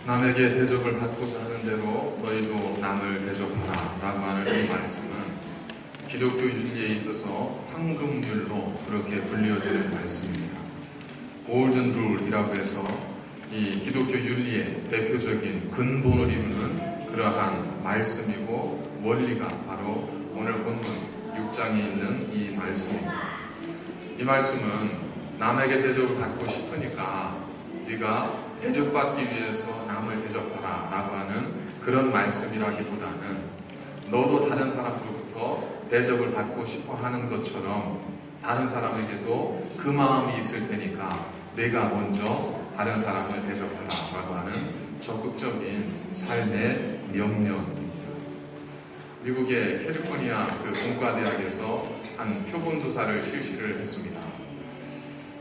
남에게 대접을 받고자 하는 대로 너희도 남을 대접하라 라고 하는 이 말씀은 기독교 윤리에 있어서 황금률로 그렇게 불리어지는 말씀입니다. 골든 룰이라고 해서 이 기독교 윤리의 대표적인 근본을 이루는 그러한 말씀이고 원리가 바로 오늘 본문 6장에 있는 이 말씀입니다. 이 말씀은 남에게 대접을 받고 싶으니까 네가 대접받기 위해서 남을 대접하라 라고 하는 그런 말씀이라기보다는 너도 다른 사람으로부터 대접을 받고 싶어 하는 것처럼 다른 사람에게도 그 마음이 있을 테니까 내가 먼저 다른 사람을 대접하라 라고 하는 적극적인 삶의 명령입니다. 미국의 캘리포니아 공과대학에서 한 표본조사를 실시를 했습니다.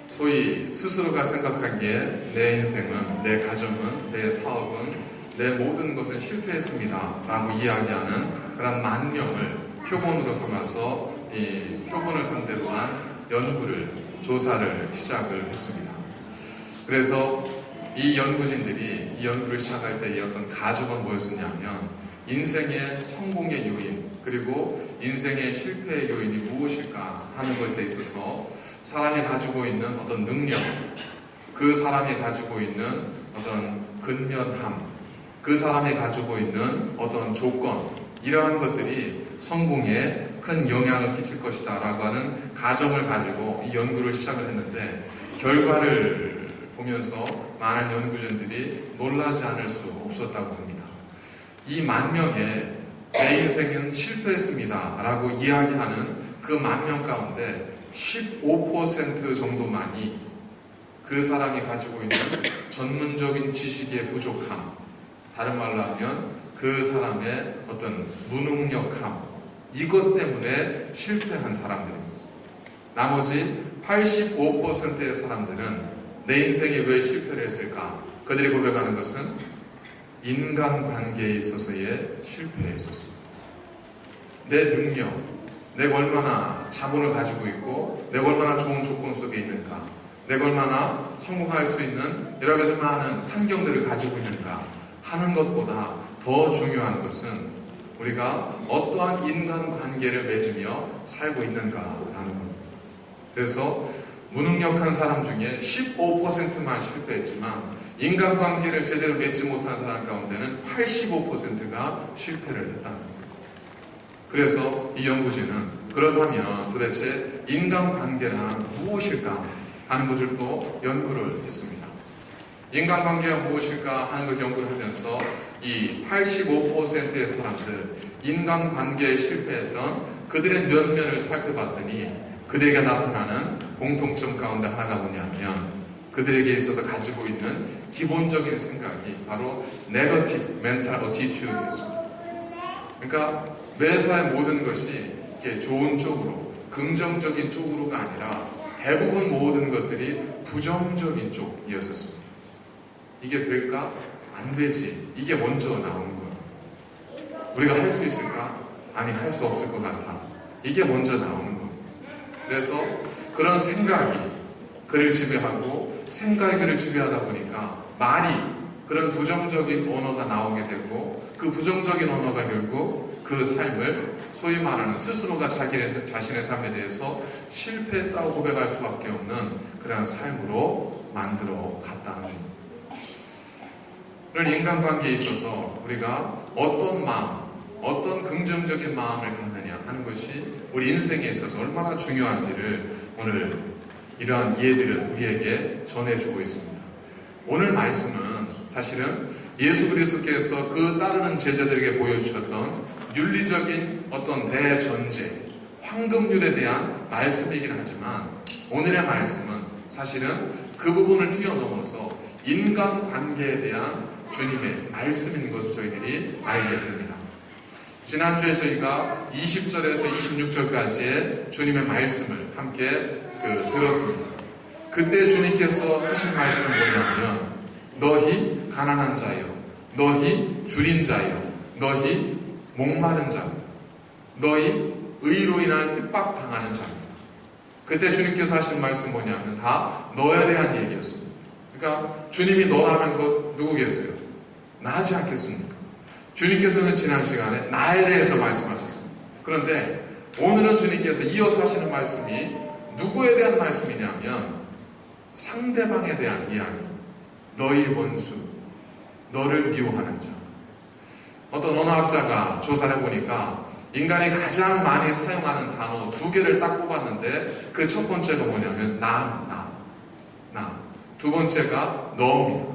소위 스스로가 생각하기에 내 인생은, 내 가정은, 내 사업은, 내 모든 것은 실패했습니다 라고 이야기하는 그런 만 명을 표본으로 삼아서 이 표본을 상대로 한 연구를, 조사를 시작을 했습니다. 그래서 이 연구진들이 이 연구를 시작할 때의 어떤 가정은 뭐였었냐면 인생의 성공의 요인 그리고 인생의 실패의 요인이 무엇일까 하는 것에 있어서 사람이 가지고 있는 어떤 능력, 그 사람이 가지고 있는 어떤 근면함, 그 사람이 가지고 있는 어떤 조건, 이러한 것들이 성공에 큰 영향을 끼칠 것이다 라고 하는 가정을 가지고 이 연구를 시작을 했는데 결과를 보면서 많은 연구진들이 놀라지 않을 수 없었다고 합니다. 이 만 명의 내 인생은 실패했습니다 라고 이야기하는 그 만 명 가운데 15% 정도만이 그 사람이 가지고 있는 전문적인 지식의 부족함, 다른 말로 하면 그 사람의 어떤 무능력함, 이것 때문에 실패한 사람들입니다. 나머지 85%의 사람들은 내 인생에 왜 실패를 했을까? 그들이 고백하는 것은 인간관계에 있어서의 실패에 있었습니다. 내 능력, 내가 얼마나 자본을 가지고 있고 내가 얼마나 좋은 조건 속에 있는가, 내가 얼마나 성공할 수 있는 여러 가지 많은 환경들을 가지고 있는가 하는 것보다 더 중요한 것은 우리가 어떠한 인간관계를 맺으며 살고 있는가라는 겁니다. 그래서 무능력한 사람 중에 15%만 실패했지만 인간관계를 제대로 맺지 못한 사람 가운데는 85%가 실패를 했다는 겁니다. 그래서 이 연구진은 그렇다면 도대체 인간관계란 무엇일까 하는 것을 또 연구를 했습니다. 인간관계가 무엇일까 하는 것을 연구를 하면서 이 85%의 사람들, 인간관계에 실패했던 그들의 면면을 살펴봤더니 그들에게 나타나는 공통점 가운데 하나가 뭐냐면 그들에게 있어서 가지고 있는 기본적인 생각이 바로 네거티브 멘탈 어티튜드였습니다. 그러니까 매사의 모든 것이 이렇게 좋은 쪽으로, 긍정적인 쪽으로가 아니라 대부분 모든 것들이 부정적인 쪽이었습니다. 이게 될까? 안 되지. 이게 먼저 나오는 거예요. 우리가 할 수 있을까? 아니, 할 수 없을 것 같아. 이게 먼저 나오는 거예요. 그래서 그런 생각이 그를 지배하고 생각이 그를 지배하다 보니까 말이 그런 부정적인 언어가 나오게 되고 그 부정적인 언어가 결국 그 삶을 소위 말하는 스스로가 자신의 삶에 대해서 실패했다고 고백할 수밖에 없는 그런 삶으로 만들어 갔다는 겁니다. 그런 인간관계에 있어서 우리가 어떤 마음, 어떤 긍정적인 마음을 갖느냐 하는 것이 우리 인생에 있어서 얼마나 중요한지를 오늘 이러한 예들은 우리에게 전해주고 있습니다. 오늘 말씀은 사실은 예수 그리스도께서 그 따르는 제자들에게 보여주셨던 윤리적인 어떤 대전제, 황금률에 대한 말씀이긴 하지만 오늘의 말씀은 사실은 그 부분을 뛰어넘어서 인간관계에 대한 주님의 말씀인 것을 저희들이 알게 됩니다. 지난주에 저희가 20절에서 26절까지의 주님의 말씀을 함께 들었습니다. 그때 주님께서 하신 말씀은 뭐냐면 너희 가난한 자여, 너희 줄인 자여, 너희 목마른 자여, 너희 의로 인한 핍박당하는 자입니다. 그때 주님께서 하신 말씀 뭐냐면 다 너에 대한 얘기였습니다. 그러니까 주님이 너라면 그 누구겠어요? 나지 않겠습니까? 주님께서는 지난 시간에 나에 대해서 말씀하셨습니다. 그런데 오늘은 주님께서 이어서 하시는 말씀이 누구에 대한 말씀이냐면 상대방에 대한 이야기. 너희 원수, 너를 미워하는 자. 어떤 언어학자가 조사를 해보니까 인간이 가장 많이 사용하는 단어 2개를 딱 뽑았는데 그 첫 번째가 뭐냐면 나. 두 번째가 너입니다.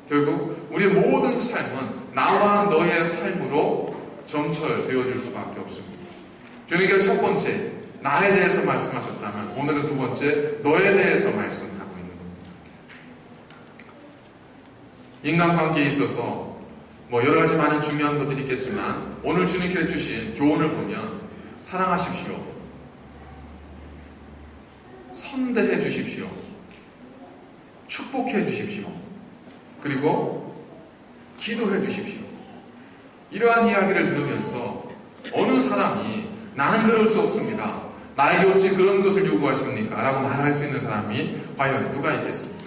결국 우리의 모든 삶은 나와 너의 삶으로 점철되어질 수밖에 없습니다. 주님께서 첫 번째 나에 대해서 말씀하셨다면 오늘은 두 번째 너에 대해서 말씀하고 있는 겁니다. 인간관계에 있어서 여러 가지 많은 중요한 것들이 있겠지만 오늘 주님께서 주신 교훈을 보면 사랑하십시오. 선대해 주십시오. 축복해 주십시오. 그리고 기도해 주십시오. 이러한 이야기를 들으면서 어느 사람이 나는 그럴 수 없습니다. 나에게 어찌 그런 것을 요구하십니까? 라고 말할 수 있는 사람이 과연 누가 있겠습니까?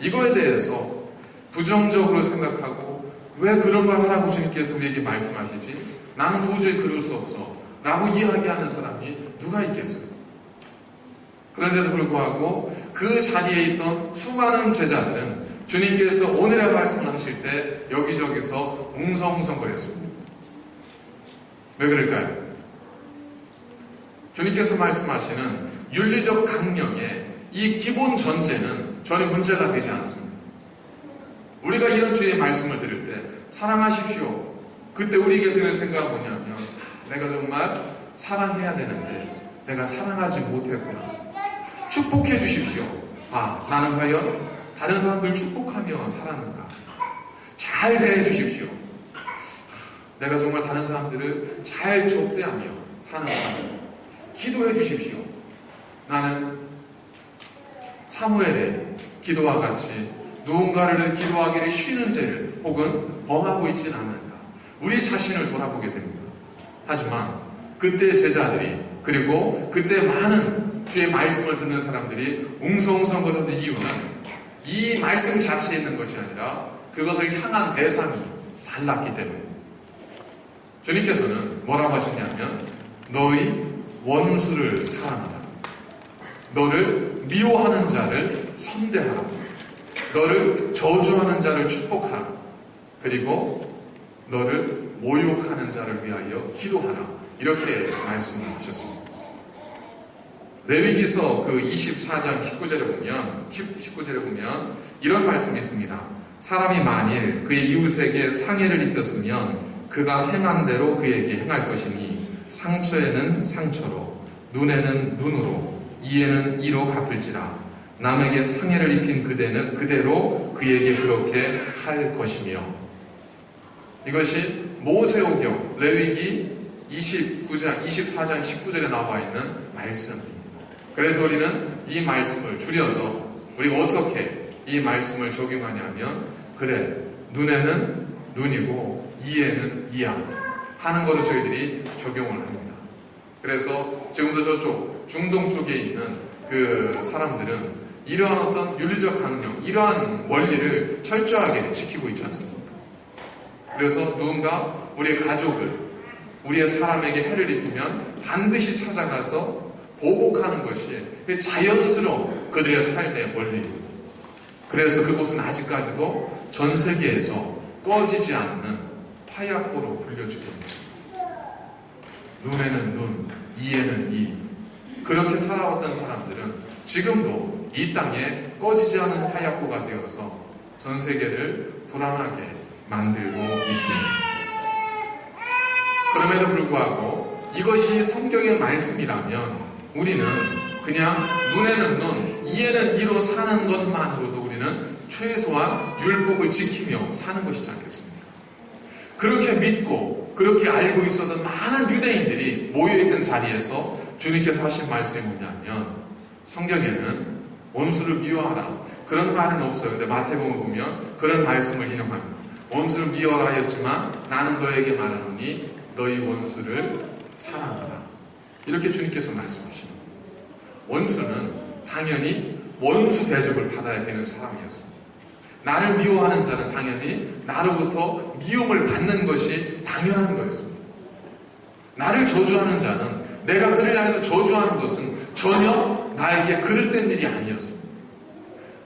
이거에 대해서 부정적으로 생각하고 왜 그런 걸 하라고 주님께서 우리에게 말씀하시지? 나는 도저히 그럴 수 없어 라고 이야기하는 사람이 누가 있겠어요? 그런데도 불구하고 그 자리에 있던 수많은 제자들은 주님께서 오늘의 말씀을 하실 때 여기저기서 웅성웅성거렸습니다. 왜 그럴까요? 주님께서 말씀하시는 윤리적 강령의 이 기본 전제는 전혀 문제가 되지 않습니다. 우리가 이런 주의 말씀을 들을 때 사랑하십시오. 그때 우리에게 드는 생각은 뭐냐면 내가 정말 사랑해야 되는데 내가 사랑하지 못했구나. 축복해 주십시오. 나는 과연 다른 사람들 축복하며 살았는가? 잘 대해 주십시오. 내가 정말 다른 사람들을 잘 접대하며 사는가? 기도해 주십시오. 나는 사무엘의 기도와 같이 누군가를 기도하기를 쉬는 죄를 혹은 범하고 있지는 않은가? 우리 자신을 돌아보게 됩니다. 하지만 그때 제자들이 그리고 그때 많은 주의 말씀을 듣는 사람들이 웅성웅성거리는 이유는 이 말씀 자체에 있는 것이 아니라 그것을 향한 대상이 달랐기 때문입니다. 주님께서는 뭐라고 하셨냐면 너희 원수를 사랑하라. 너를 미워하는 자를 선대하라. 너를 저주하는 자를 축복하라. 그리고 너를 모욕하는 자를 위하여 기도하라. 이렇게 말씀을 하셨습니다. 레위기서 그 24장 19절에 보면 이런 말씀이 있습니다. 사람이 만일 그의 이웃에게 상해를 입혔으면 그가 행한 대로 그에게 행할 것이니 상처에는 상처로 눈에는 눈으로 이에는 이로 갚을지라. 남에게 상해를 입힌 그대는 그대로 그에게 그렇게 할 것이며. 이것이 모세오경 레위기 24장 19절에 나와 있는 말씀입니다. 그래서 우리는 이 말씀을 줄여서 우리가 어떻게 이 말씀을 적용하냐면 그래 눈에는 눈이고 이에는 이야 하는 것을 저희들이 적용을 합니다. 그래서 지금도 저쪽 중동 쪽에 있는 그 사람들은 이러한 어떤 윤리적 강령, 이러한 원리를 철저하게 지키고 있지 않습니까? 그래서 누군가 우리의 가족을, 우리의 사람에게 해를 입히면 반드시 찾아가서 보복하는 것이 자연스러운 그들의 삶의 원리입니다. 그래서 그곳은 아직까지도 전 세계에서 꺼지지 않는 파약고로 불려지고 있습니다. 눈에는 눈, 이에는 이. 그렇게 살아왔던 사람들은 지금도 이 땅에 꺼지지 않은 파약고가 되어서 전 세계를 불안하게 만들고 있습니다. 그럼에도 불구하고 이것이 성경의 말씀이라면 우리는 그냥 눈에는 눈, 이에는 이로 사는 것만으로도 우리는 최소한 율법을 지키며 사는 것이지 않겠습니까? 그렇게 믿고 그렇게 알고 있었던 많은 유대인들이 모여있던 자리에서 주님께서 하신 말씀이 뭐냐면 성경에는 원수를 미워하라 그런 말은 없어요. 근데 마태복음 보면 그런 말씀을 인용합니다. 원수를 미워하라 하였지만 나는 너에게 말하노니 너희 원수를 사랑하라. 이렇게 주님께서 말씀하십니다. 원수는 당연히 원수 대접을 받아야 되는 사람이었습니다. 나를 미워하는 자는 당연히 나로부터 미움을 받는 것이 당연한 거였습니다. 나를 저주하는 자는 내가 그를 향해서 저주하는 것은 전혀 나에게 그릇된 일이 아니었습니다.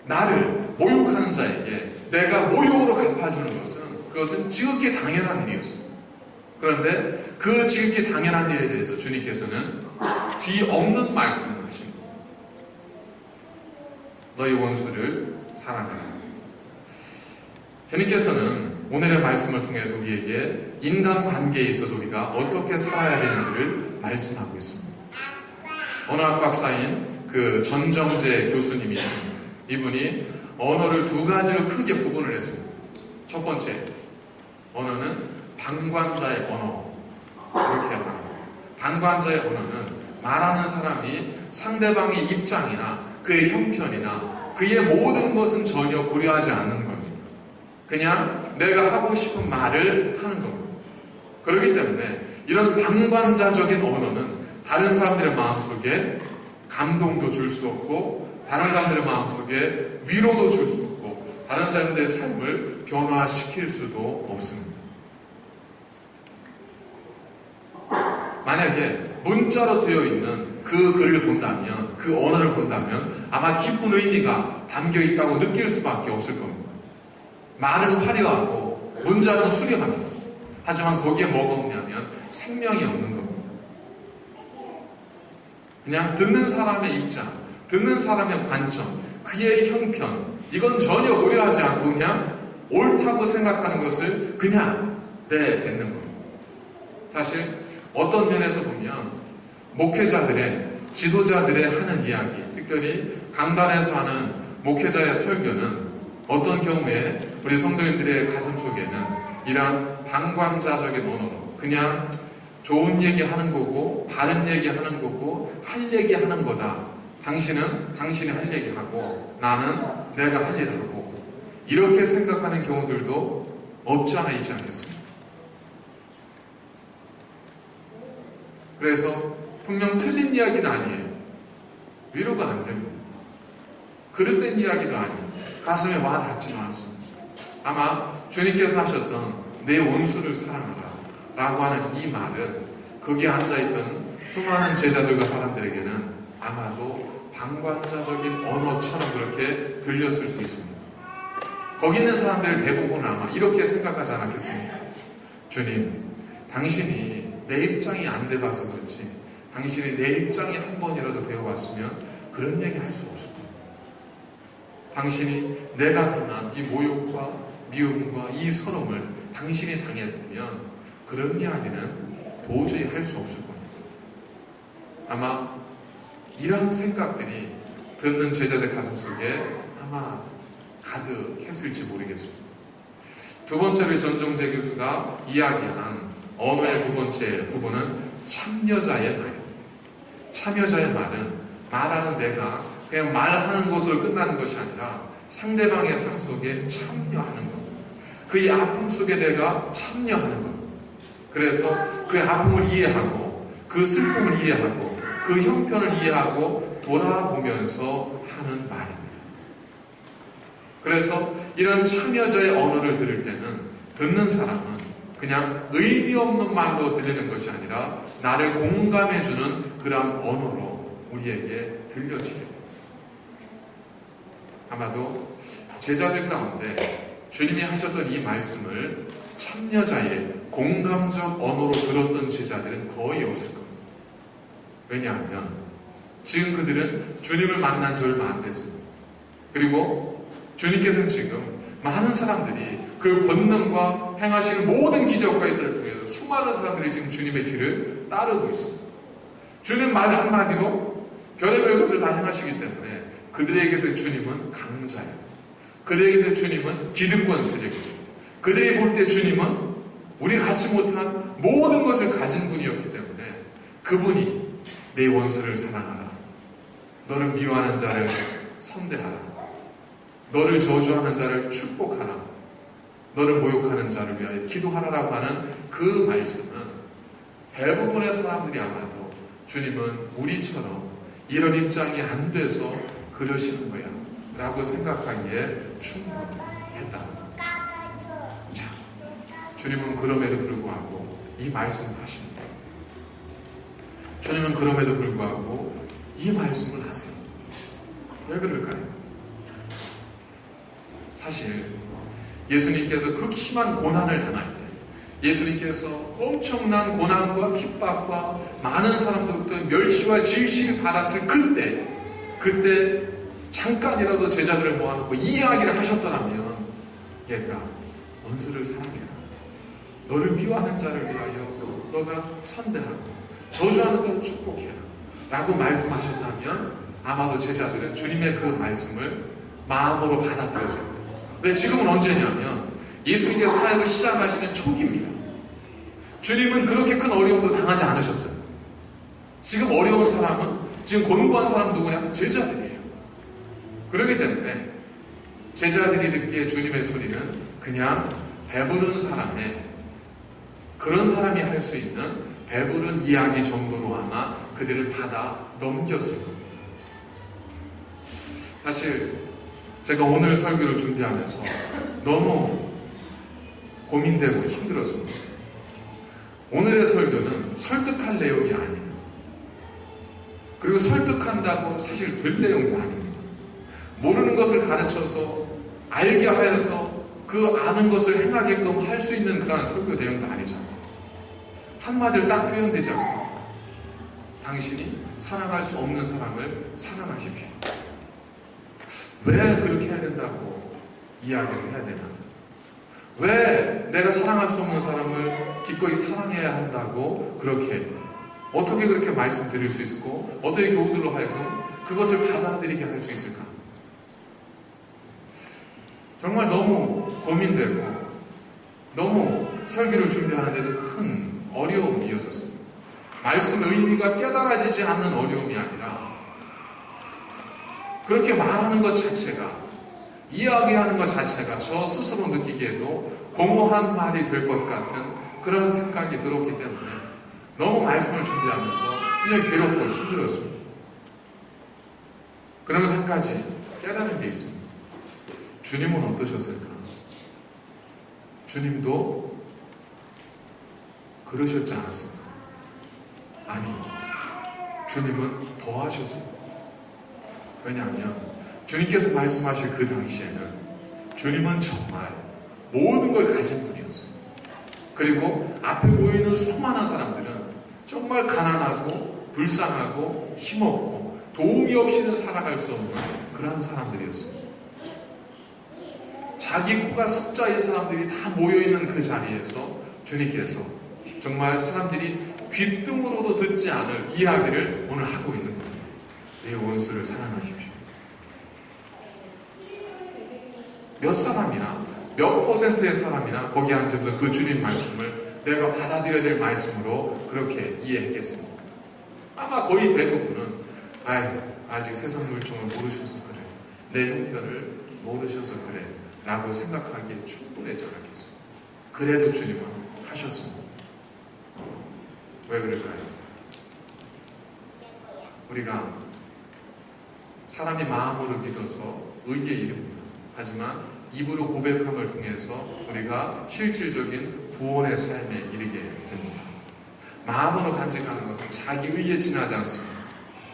나를 모욕하는 자에게 내가 모욕으로 갚아주는 그것은 지극히 당연한 일이었습니다. 그런데 그 지극히 당연한 일에 대해서 주님께서는 뒤없는 말씀을 하신 겁니다. 너희 원수를 사랑하라. 주님께서는 오늘의 말씀을 통해서 우리에게 인간관계에 있어서 우리가 어떻게 살아야 되는지를 말씀하고 있습니다. 언어학 박사인 그 전정재 교수님이 있습니다. 이분이 언어를 두 가지로 크게 구분을 했습니다. 첫 번째, 언어는 방관자의 언어, 이렇게 말합니다. 방관자의 언어는 말하는 사람이 상대방의 입장이나 그의 형편이나 그의 모든 것은 전혀 고려하지 않는 겁니다. 그냥 내가 하고 싶은 말을 하는 겁니다. 그렇기 때문에 이런 방관자적인 언어는 다른 사람들의 마음속에 감동도 줄 수 없고, 다른 사람들의 마음속에 위로도 줄 수 없고, 다른 사람들의 삶을 변화시킬 수도 없습니다. 만약에 문자로 되어 있는 그 글을 본다면, 그 언어를 본다면 아마 깊은 의미가 담겨 있다고 느낄 수밖에 없을 겁니다. 말은 화려하고 문장은 수려합니다. 하지만 거기에 뭐가 없냐면 생명이 없는 겁니다. 그냥 듣는 사람의 입장, 듣는 사람의 관점, 그의 형편, 이건 전혀 고려하지 않고 그냥 옳다고 생각하는 것을 그냥 내뱉는 겁니다. 사실 어떤 면에서 보면 목회자들의, 지도자들의 하는 이야기, 특별히 강단에서 하는 목회자의 설교는 어떤 경우에 우리 성도인들의 가슴 속에는 이러한 방관자적인 언어로 그냥 좋은 얘기 하는 거고, 바른 얘기 하는 거고, 할 얘기 하는 거다. 당신은 당신이 할 얘기 하고, 나는 내가 할 일 하고, 이렇게 생각하는 경우들도 없지 않아 있지 않겠습니까? 그래서 분명 틀린 이야기는 아니에요. 위로가 안 됩니다. 그릇된 이야기도 아니에요. 가슴에 와 닿지도 않습니다. 아마 주님께서 하셨던 내 원수를 사랑하라 라고 하는 이 말은 거기에 앉아있던 수많은 제자들과 사람들에게는 아마도 방관자적인 언어처럼 그렇게 들렸을 수 있습니다. 거기 있는 사람들 대부분은 아마 이렇게 생각하지 않았겠습니까? 주님, 당신이 내 입장이 안 돼봐서 그렇지, 당신이 내 입장이 한 번이라도 되어봤으면 그런 얘기 할 수 없을 겁니다. 당신이 내가 당한 이 모욕과 미움과 이 서름을 당신이 당했다면 그런 이야기는 도저히 할 수 없을 겁니다. 아마 이런 생각들이 듣는 제자들 가슴속에 아마 가득했을지 모르겠습니다. 두 번째로 전정재 교수가 이야기한 언어의 두 번째 부분은 참여자의 말입니다. 참여자의 말은 말하는 내가 그냥 말하는 것으로 끝나는 것이 아니라 상대방의 삶 속에 참여하는 겁니다. 그의 아픔 속에 내가 참여하는 겁니다. 그래서 그의 아픔을 이해하고, 그 슬픔을 이해하고, 그 형편을 이해하고 돌아보면서 하는 말입니다. 그래서 이런 참여자의 언어를 들을 때는 듣는 사람은 그냥 의미 없는 말로 들리는 것이 아니라 나를 공감해주는 그러한 언어로 우리에게 들려지게 됩니다. 아마도 제자들 가운데 주님이 하셨던 이 말씀을 참여자의 공감적 언어로 들었던 제자들은 거의 없을 겁니다. 왜냐하면 지금 그들은 주님을 만난 지 얼마 안 됐습니다. 그리고 주님께서는 지금 많은 사람들이 그 권능과 행하시는 모든 기적과 이사를 통해서 수많은 사람들이 지금 주님의 뒤를 따르고 있습니다. 주님 말 한마디로 별의별 것을 다 행하시기 때문에 그들에게서 주님은 강자예요. 그들에게서 주님은 기득권 세력이죠. 그들이 볼 때 주님은 우리가 갖지 못한 모든 것을 가진 분이었기 때문에 그분이 내 원수를 사랑하라, 너를 미워하는 자를 선대하라, 너를 저주하는 자를 축복하라, 너를 모욕하는 자를 위하여 기도하라라고 하는 그 말씀은 대부분의 사람들이 아마도 주님은 우리처럼 이런 입장이 안 돼서 그러시는 거야 라고 생각하기에 충분했다. 자, 주님은 그럼에도 불구하고 이 말씀을 하십니다. 주님은 그럼에도 불구하고 이 말씀을 하세요. 왜 그럴까요? 사실 예수님께서 극심한 고난을 당할 때, 예수님께서 엄청난 고난과 핍박과 많은 사람들부터 멸시와 질시를 받았을 그때 잠깐이라도 제자들을 모아놓고 이 이야기를 하셨더라면, 얘들아, 원수를 사랑해라. 너를 미워하는 자를 위하여 너가 선대하고 저주하는 자를 축복해라 라고 말씀하셨다면 아마도 제자들은 주님의 그 말씀을 마음으로 받아들였을 거예요. 왜? 지금은 언제냐면 예수님께서 사역을 시작하시는 초기입니다. 주님은 그렇게 큰 어려움도 당하지 않으셨어요. 지금 어려운 사람은, 지금 곤고한 사람 누구냐? 제자들이에요. 그렇기 때문에 제자들이 듣기에 주님의 소리는 그냥 배부른 사람의, 그런 사람이 할 수 있는 배부른 이야기 정도로 아마 그들을 받아 넘겼을 겁니다. 사실 제가 오늘 설교를 준비하면서 너무 고민되고 힘들었습니다. 오늘의 설교는 설득할 내용이 아니에요. 그리고 설득한다고 사실 될 내용도 아닙니다. 모르는 것을 가르쳐서 알게 하여서 그 아는 것을 행하게끔 할 수 있는 그러한 설교 내용도 아니잖아요. 한마디로 딱 표현되지 않습니다. 당신이 사랑할 수 없는 사람을 사랑하십시오. 왜 그렇게 해야 된다고 이야기를 해야 되나? 왜 내가 사랑할 수 없는 사람을 기꺼이 사랑해야 한다고 어떻게 그렇게 말씀드릴 수 있고, 어떻게 교우들로 하여금 그것을 받아들이게 할 수 있을까? 정말 너무 고민되고 너무 설교를 준비하는 데서 큰 어려움이었었습니다. 말씀 의미가 깨달아지지 않는 어려움이 아니라 그렇게 말하는 것 자체가, 이야기하는 것 자체가 저 스스로 느끼기에도 공허한 말이 될 것 같은 그런 생각이 들었기 때문에 너무 말씀을 준비하면서 그냥 괴롭고 힘들었습니다. 그러면서 한 가지 깨달은 게 있습니다. 주님은 어떠셨을까? 주님도 그러셨지 않았습니까? 아니, 주님은 더 하셨습니다. 왜냐하면 주님께서 말씀하실 그 당시에는 주님은 정말 모든 걸 가진 분이었어요. 그리고 앞에 보이는 수많은 사람들은 정말 가난하고 불쌍하고 힘없고 도움이 없이는 살아갈 수 없는 그런 사람들이었습니다. 자기 코가 석자의 사람들이 다 모여있는 그 자리에서 주님께서 정말 사람들이 귓등으로도 듣지 않을 이야기를 오늘 하고 있는 겁니다. 내 원수를 사랑하십시오. 몇 사람이나 몇 퍼센트의 사람이나 거기 앉아서 그 주님 말씀을 내가 받아들여야 될 말씀으로 그렇게 이해했겠습니까? 아마 거의 대부분은 아직 세상 물정을 모르셔서 그래, 내 형편을 모르셔서 그래 라고 생각하기에 충분했지 않겠습니까? 그래도 주님은 하셨습니다. 왜 그럴까요? 우리가 사람이 마음으로 믿어서 의에 이릅니다. 하지만 입으로 고백함을 통해서 우리가 실질적인 구원의 삶에 이르게 됩니다. 마음으로 간직하는 것은 자기 의에 지나지 않습니다.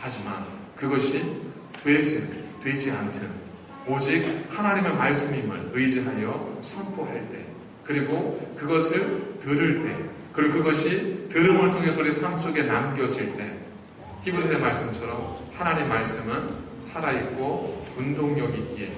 하지만 그것이 되지 않든 오직 하나님의 말씀임을 의지하여 선포할 때, 그리고 그것을 들을 때, 그리고 그것이 들음을 통해서 우리 삶 속에 남겨질 때, 히브리서의 말씀처럼 하나님의 말씀은 살아있고 운동력 있기에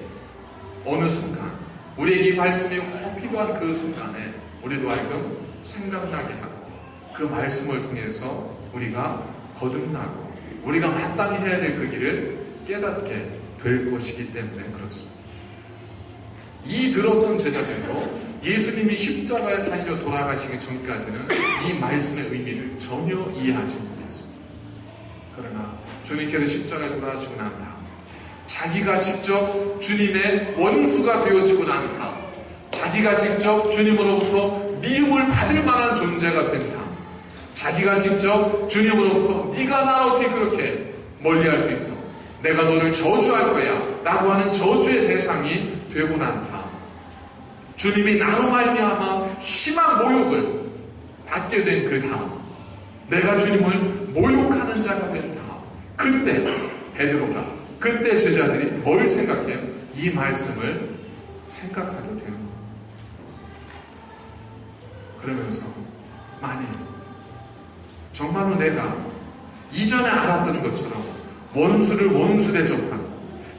어느 순간 우리에게 이 말씀이 꼭 필요한 그 순간에 우리로 하여금 생각나게 하고 그 말씀을 통해서 우리가 거듭나고 우리가 마땅히 해야 될 그 길을 깨닫게 될 것이기 때문에 그렇습니다. 이 들었던 제자들도 예수님이 십자가에 달려 돌아가시기 전까지는 이 말씀의 의미를 전혀 이해하지 못했습니다. 그러나 주님께서 십자가에 돌아가시고 난 다음 자기가 직접 주님의 원수가 되어지고 난 다음, 자기가 직접 주님으로부터 미움을 받을 만한 존재가 된 다음, 자기가 직접 주님으로부터 네가 나를 어떻게 그렇게 멀리할 수 있어? 내가 너를 저주할 거야 라고 하는 저주의 대상이 되고 난 다음, 주님이 나로 말미암아 심한 모욕을 받게 된 그 다음, 내가 주님을 모욕하는 자가 된 다음, 그때 베드로가, 그때 제자들이 뭘 생각해요? 이 말씀을 생각하게 되는 거예요. 그러면서 만일 정말로 내가 이전에 알았던 것처럼 원수를 원수 대접하고,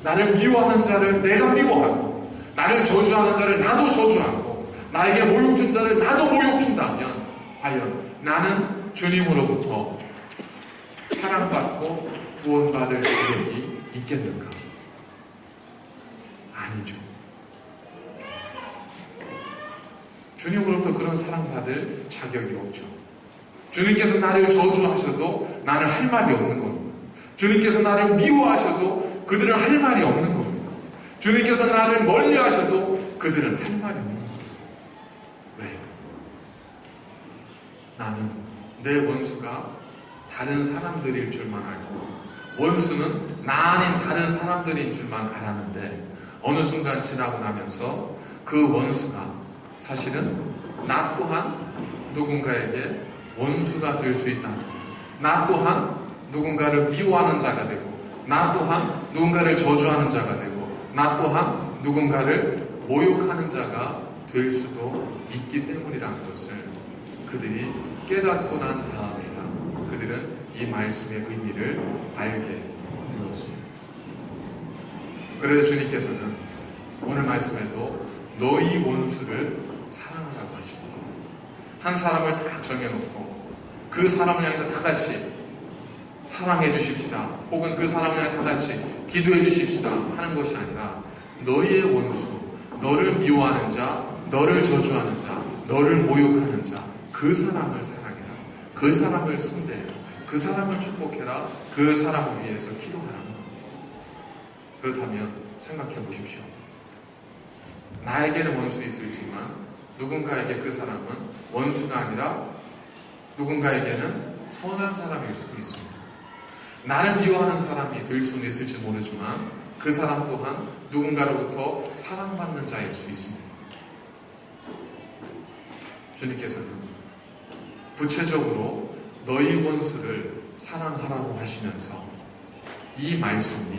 나를 미워하는 자를 내가 미워하고, 나를 저주하는 자를 나도 저주하고, 나에게 모욕 준 자를 나도 모욕 준다면 과연 나는 주님으로부터 사랑받고 구원받을 자격이 있겠는가? 아니죠. 주님으로부터 그런 사랑받을 자격이 없죠. 주님께서 나를 저주하셔도 나는 할 말이 없는 겁니다. 주님께서 나를 미워하셔도 그들은 할 말이 없는 겁니다. 주님께서 나를 멀리하셔도 그들은 할 말이 없는 겁니다. 왜요? 나는 내 원수가 다른 사람들일 줄만 알고, 원수는 나 아닌 다른 사람들인 줄만 알았는데, 어느 순간 지나고 나면서 그 원수가 사실은 나 또한 누군가에게 원수가 될 수 있다는 것, 나 또한 누군가를 미워하는 자가 되고, 나 또한 누군가를 저주하는 자가 되고, 나 또한 누군가를 모욕하는 자가 될 수도 있기 때문이라는 것을 그들이 깨닫고 난 다음에야 그들은 이 말씀의 의미를 알게 되었습니다. 그래서 주님께서는 오늘 말씀에도 너희 원수를 사랑하라고 하십니다. 한 사람을 딱 정해놓고 그 사람을 향해서 다 같이 사랑해 주십시다, 혹은 그 사람을 향해 다 같이 기도해 주십시다 하는 것이 아니라, 너희의 원수, 너를 미워하는 자, 너를 저주하는 자, 너를 모욕하는 자, 그 사람을 사랑해라, 그 사람을 선대해라, 그 사람을 축복해라, 그 사람을 위해서 기도하라. 그렇다면 생각해 보십시오. 나에게는 원수 있을지만 누군가에게 그 사람은 원수가 아니라 누군가에게는 선한 사람일 수도 있습니다. 나를 미워하는 사람이 될 수는 있을지 모르지만 그 사람 또한 누군가로부터 사랑받는 자일 수 있습니다. 주님께서는 구체적으로 너희 원수를 사랑하라고 하시면서 이 말씀이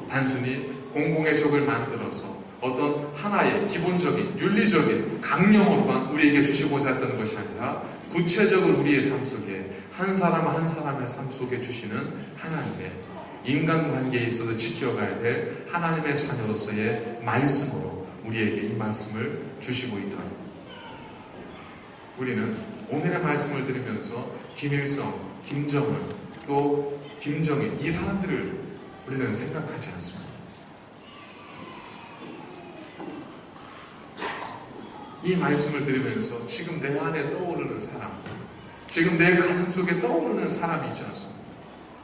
단순히 공공의 적을 만들어서 어떤 하나의 기본적인 윤리적인 강령으로만 우리에게 주시고자 했던 것이 아니라, 구체적으로 우리의 삶 속에 한 사람 한 사람의 삶 속에 주시는 하나님의 인간관계에 있어서 지켜가야 될 하나님의 자녀로서의 말씀으로 우리에게 이 말씀을 주시고 있다. 우리는 오늘의 말씀을 들으면서 김일성, 김정은, 또 김정일, 이 사람들을 우리는 생각하지 않습니다. 이 말씀을 들으면서 지금 내 안에 떠오르는 사람, 지금 내 가슴 속에 떠오르는 사람이 있지 않습니까?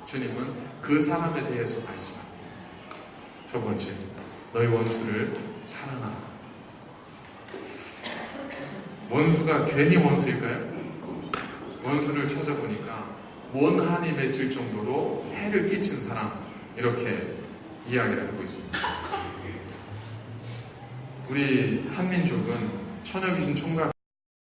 주님은 그 사람에 대해서 말씀합니다. 첫 번째, 너희 원수를 사랑하라. 원수가 괜히 원수일까요? 원수를 찾아보니까 원한이 맺힐 정도로 해를 끼친 사람, 이렇게 이야기를 하고 있습니다. 우리 한민족은 처녀 귀신 총각